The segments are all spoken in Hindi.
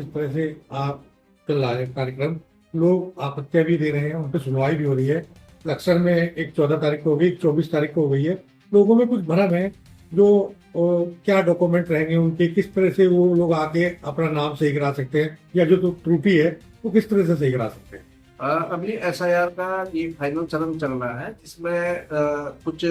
जिस तरह से आप चल रहा है कार्यक्रम, लोग आपत्तियां भी दे रहे हैं, उन पर सुनवाई भी हो रही है। अक्सर में एक 14 तारीख को हो गई, एक 24 तारीख को हो गई है। लोगों में कुछ भ्रम है जो क्या डॉक्यूमेंट रहेंगे उनके, किस तरह से वो लोग आके अपना नाम सही करा सकते हैं, या जो तो त्रुटि है वो किस तरह से सही करा सकते हैं। अभी एसआईआर का ये फाइनल चरण चल रहा है, जिसमें कुछ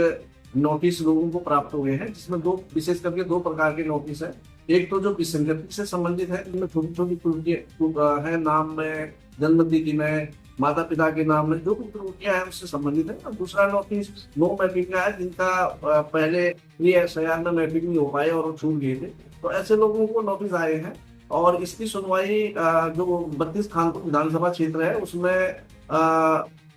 नोटिस लोगों को प्राप्त हुए हैं, जिसमें दो विशेष करके दो प्रकार के नोटिस है। एक तो जो विसंगति से संबंधित है, जिनमें छोटी छोटी त्रुटियां है, नाम में, जन्म तिथि में, माता पिता के नाम में जो भी त्रुटियां हैं उससे संबंधित है। और दूसरा नोटिस नो मैपिंग का है, जिनका पहले ये एसआईआर में मैपिंग नहीं हो पाए और वो छूट गए थे, तो ऐसे लोगों को नोटिस आए हैं। और इसकी सुनवाई जो 32 खानपुर विधानसभा क्षेत्र है उसमें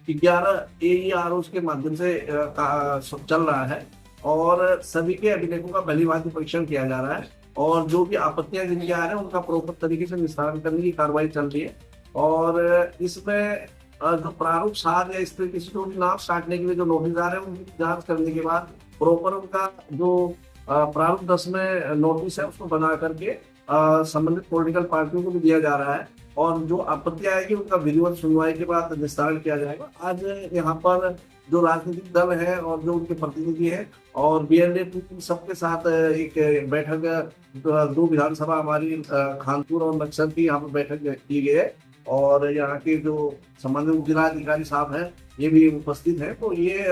11 AERO के माध्यम से चल रहा है, और सभी के अभिलेखों का भलीभांति परीक्षण किया जा रहा है, और जो भी आपत्तियां जिनके आ रहे हैं उनका प्रोपर तरीके से निस्तारण करने की कार्रवाई चल रही है। और इसमें जो प्रारूप 7 या इस तरीके से जो भी नाम काटने के लिए जो नोटिस आ रहे हैं उनकी जांच करने के बाद प्रॉपर उनका जो प्रारूप 10 में नोटिस है उसको बना करके संबंधित पॉलिटिकल पार्टियों को भी दिया जा रहा है, और जो आपत्ति आएगी उनका विधिवत सुनवाई के बाद निस्तारण किया जाएगा। आज यहाँ पर जो राजनीतिक दल है और जो उनके प्रतिनिधि है और BLA सबके साथ एक बैठक, दो विधानसभा हमारी खानपुर और नक्सल की यहाँ पर बैठक की गई है, और यहाँ के जो संबंधित जिलाधिकारी साहब हैं ये भी उपस्थित है। तो ये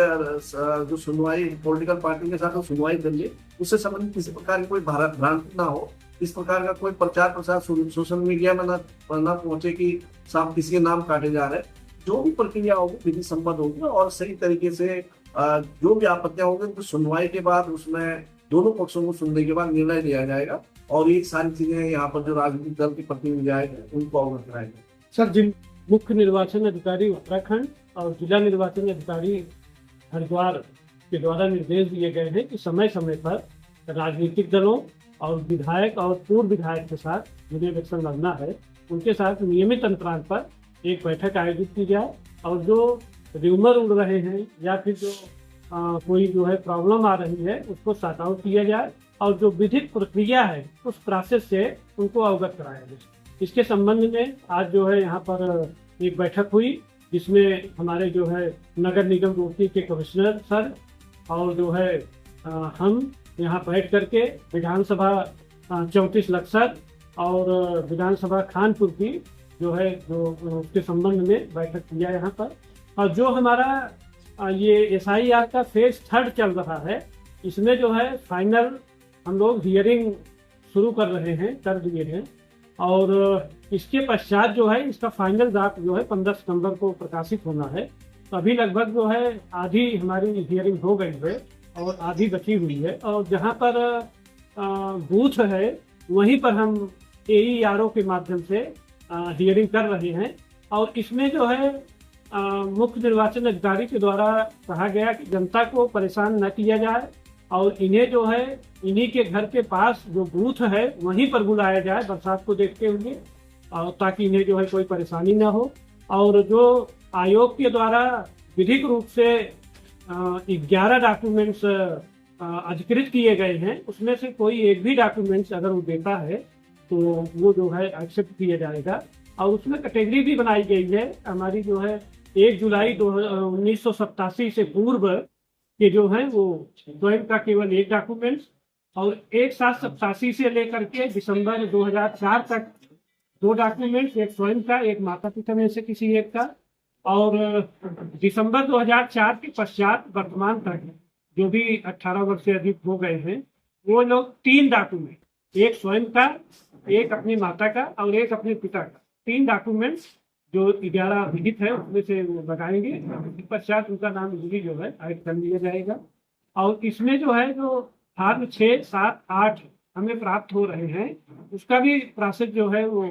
जो सुनवाई पॉलिटिकल पार्टी के साथ सुनवाई करिए, उससे संबंधित किसी प्रकार की कोई भ्रांति ना हो, इस प्रकार का कोई प्रचार प्रसार सोशल मीडिया में न पहुंचे कि साहब किसी के नाम काटे जा रहे हैं। जो भी प्रक्रिया होगी विधि सम्मत होगी, और सही तरीके से जो भी आपत्तियां होंगी उनको सुनवाई के बाद उसमें दोनों पक्षों को सुनने के बाद निर्णय लिया जाएगा, और ये सारी चीजें यहाँ पर जो राजनीतिक दल के प्रतिनिधि आएंगे उनको अवगत कराएंगे। सर, जिन मुख्य निर्वाचन अधिकारी उत्तराखंड और जिला निर्वाचन अधिकारी हरिद्वार के द्वारा निर्देश दिए गए हैं कि समय समय पर राजनीतिक दलों और विधायक और पूर्व विधायक के साथ जिन्हें इलेक्शन लड़ना है उनके साथ नियमित अंतराल पर एक बैठक आयोजित की जाए, और जो र्यूमर उड़ रहे हैं या फिर जो कोई जो है प्रॉब्लम आ रही है उसको सॉर्ट आउट किया जाए, और जो विधिक प्रक्रिया है उस प्रोसेस से उनको अवगत कराया जाए। इसके संबंध में आज जो है यहाँ पर एक बैठक हुई, जिसमें हमारे जो है नगर निगम रूड़की के कमिश्नर सर और जो है हम यहाँ बैठ करके विधानसभा 34 लक्सर और विधानसभा खानपुर की जो है जो उसके संबंध में बैठक किया यहाँ पर। और जो हमारा ये SIR का फेज 3 चल रहा है, इसमें जो है फाइनल हम लोग हियरिंग शुरू कर रहे हैं, कर दिए हैं, और इसके पश्चात जो है इसका फाइनल ड्राफ्ट जो है 15 सितंबर को प्रकाशित होना है। तो अभी लगभग जो है आधी हमारी हियरिंग हो गई है और आधी बची हुई है, और जहाँ पर बूथ है वहीं पर हम AERO के माध्यम से हियरिंग कर रहे हैं। और इसमें जो है मुख्य निर्वाचन अधिकारी के द्वारा कहा गया कि जनता को परेशान न किया जाए, और इन्हें जो है इन्हीं के घर के पास जो बूथ है वहीं पर बुलाया जाए बरसात को देखते हुए, और ताकि इन्हें जो है कोई परेशानी ना हो। और जो आयोग के द्वारा विधिक रूप से 11 डॉक्यूमेंट्स अधिकृत किए गए हैं, उसमें से कोई एक भी डॉक्यूमेंट्स अगर वो देता है तो वो जो है एक्सेप्ट किया जाएगा। और उसमें कैटेगरी भी बनाई गई है हमारी जो है 1 जुलाई 1987 से पूर्व के जो है वो स्वयं का केवल एक डॉक्यूमेंट्स, और 1787 से लेकर के दिसंबर 2004 तक 2 डॉक्यूमेंट्स, एक स्वयं का, एक माता पिता में से किसी एक का, और दिसंबर 2004 के पश्चात वर्तमान तक जो भी 18 वर्ष से अधिक हो गए हैं वो लोग 3 डॉक्यूमेंट, एक स्वयं का, एक अपनी माता का और एक अपने पिता का, 3 डॉक्यूमेंट्स जो 11 विहित है उसमें से वो लगाएंगे। पश्चात उनका नाम इजीली जो है ऐड कर लिया जाएगा। और इसमें जो है जो फॉर्म 6, 7, 8 हमें प्राप्त हो रहे हैं, उसका भी प्रोसेस जो है वो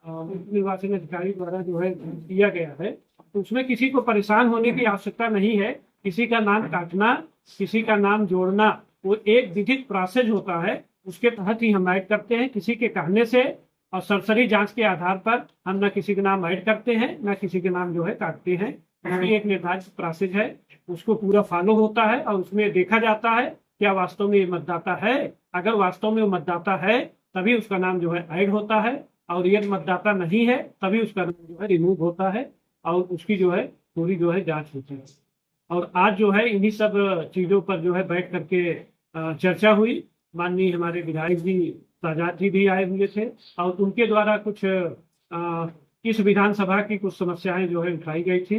निर्वाचन अधिकारी द्वारा जो है किया गया है। तो उसमें किसी को परेशान होने की आवश्यकता नहीं है। किसी का नाम काटना, किसी का नाम जोड़ना, वो एक विधिक प्रोसेस होता है, उसके तहत ही हम ऐड करते हैं। किसी के कहने से और सरसरी जांच के आधार पर हम न किसी का नाम ऐड करते हैं न किसी के नाम जो है काटते हैं। उसकी एक निर्धारित प्रोसेस है, उसको पूरा फॉलो होता है, और उसमें देखा जाता है क्या वास्तव में ये मतदाता है। अगर वास्तव में वो मतदाता है तभी उसका नाम जो है ऐड होता है, और यदि मतदाता नहीं है तभी उसका नाम जो है रिमूव होता है और उसकी जो है पूरी जो है जांच होती है। और आज जो है इन्हीं सब चीज़ों पर जो है बैठ करके चर्चा हुई। माननीय हमारे विधायक जी साजाद जी भी आए हुए थे और उनके द्वारा कुछ इस विधानसभा की कुछ समस्याएं जो है उठाई गई थी,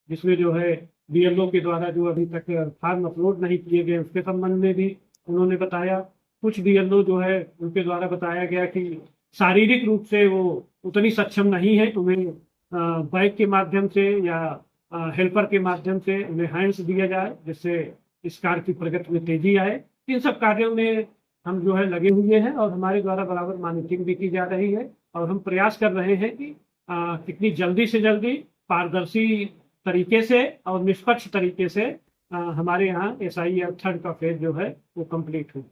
जिसमें जो है बीएलओ के द्वारा जो अभी तक फॉर्म अपलोड नहीं किए गए उसके संबंध में भी उन्होंने बताया। कुछ बीएलओ जो है उनके द्वारा बताया गया कि शारीरिक रूप से वो उतनी सक्षम नहीं है, उन्हें बाइक के माध्यम से या हेल्पर के माध्यम से उन्हें हैंड्स दिया जाए जिससे इस कार्य की प्रगति में तेजी आए। इन सब कार्यों में हम जो है लगे हुए हैं और हमारे द्वारा बराबर मॉनिटरिंग भी की जा रही है और हम प्रयास कर रहे हैं कि कितनी जल्दी से जल्दी पारदर्शी तरीके से और निष्पक्ष तरीके से हमारे यहाँ SIR थर्ड का फेज जो है वो कंप्लीट हो।